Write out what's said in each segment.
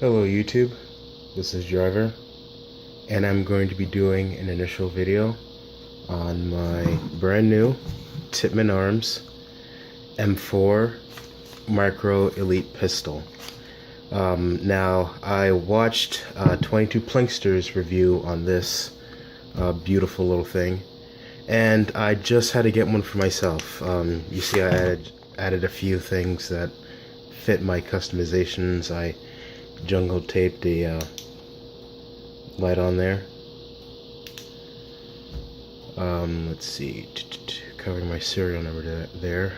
Hello YouTube, this is Driver, and I'm going to be doing an initial video on my brand new Tippmann Arms M4 Micro Elite Pistol. Now, I watched 22 Plinkster's review on this beautiful little thing, and I just had to get one for myself. You see I added a few things that fit my customizations. I jungle taped a light on there. Let's see, covering my serial number there.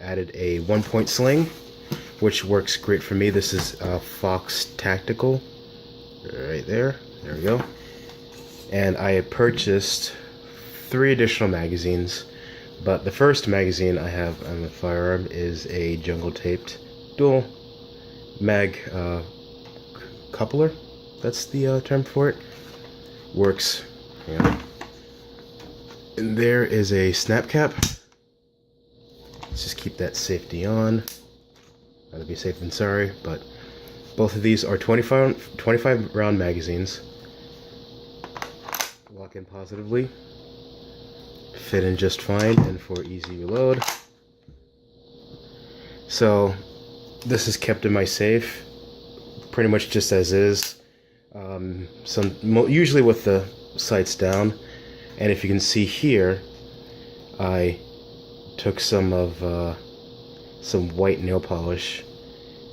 Added a 1-point sling, which works great for me. This is Fox Tactical, right there. There we go. And I purchased 3 additional magazines, but the first magazine I have on the firearm is a jungle taped dual mag coupler. That's the term for it. Works. Yeah. And there is a snap cap. Let's just keep that safety on. Rather be safe than sorry. But both of these are 25 round magazines. Lock in positively. Fit in just fine and for easy reload. So this is kept in my safe pretty much just as is. Usually with the sights down. And if you can see here, I took some white nail polish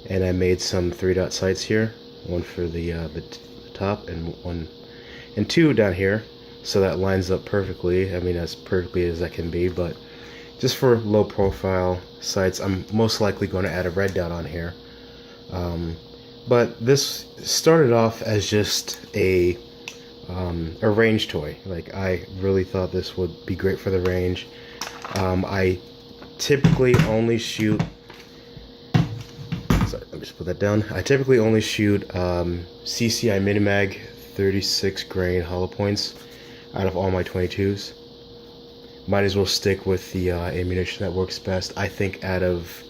and I made some 3-dot sights here, one for the top and 2 down here, so that lines up perfectly. I mean, as perfectly as that can be, but just for low profile sights, I'm most likely going to add a red dot on here. But this started off as just a range toy. Like, I really thought this would be great for the range. I typically only shoot, sorry, let me just put that down. I typically only shoot CCI Minimag 36 grain hollow points out of all my 22s. Might as well stick with the ammunition that works best. I think out of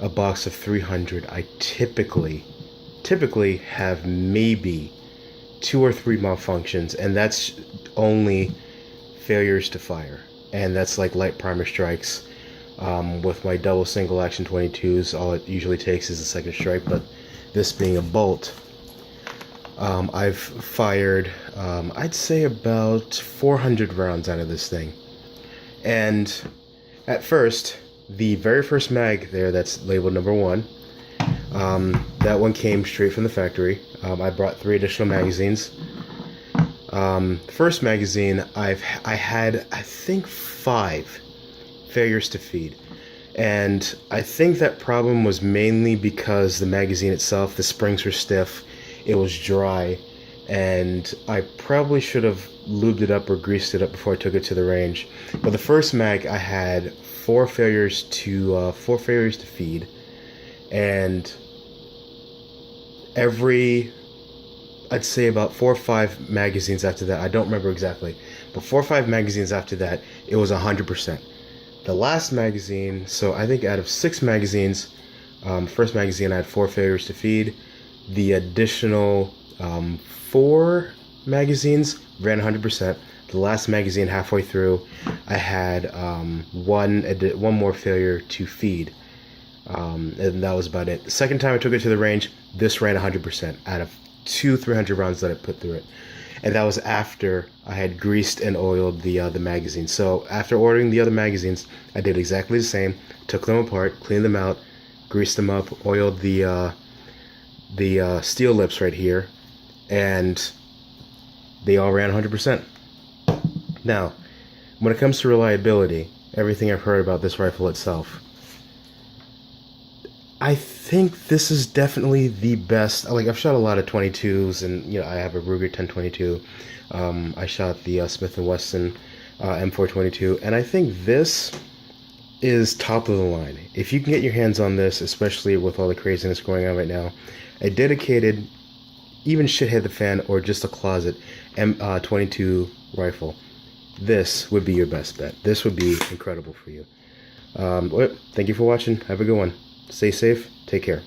a box of 300, I typically have maybe 2 or 3 malfunctions, and that's only failures to fire, and that's like light primer strikes. With my double single action 22s, all it usually takes is a second strike, but this being a bolt, I've fired I'd say about 400 rounds out of this thing. And at first, the very first mag there that's labeled number 1, that one came straight from the factory. I brought 3 additional magazines. First magazine, I had I think 5 failures to feed, and I think that problem was mainly because the magazine itself, the springs were stiff, it was dry, and I probably should have lubed it up or greased it up before I took it to the range. But the first mag, I had 4 failures to feed, and I'd say about 4 or 5 magazines after that, I don't remember exactly, but 4 or 5 magazines after that, it was 100%. The last magazine, so I think out of 6 magazines, first magazine I had 4 failures to feed. The additional 4 magazines ran 100%. The last magazine, halfway through, I had one more failure to feed. And that was about it. The second time I took it to the range, this ran 100% out of 300 rounds that I put through it. And that was after I had greased and oiled the magazine. So after ordering the other magazines, I did exactly the same. Took them apart, cleaned them out, greased them up, oiled the steel lips right here, and they all ran 100%. Now, when it comes to reliability, everything I've heard about this rifle itself, I think this is definitely the best. Like, I've shot a lot of 22s, and you know, I have a Ruger 1022. I shot the Smith & Wesson M422, and I think this is top of the line. If you can get your hands on this, especially with all the craziness going on right now, a dedicated, even shit hit the fan or just a closet M22 rifle, this would be your best bet. This would be incredible for you. Thank you for watching. Have a good one. Stay safe. Take care.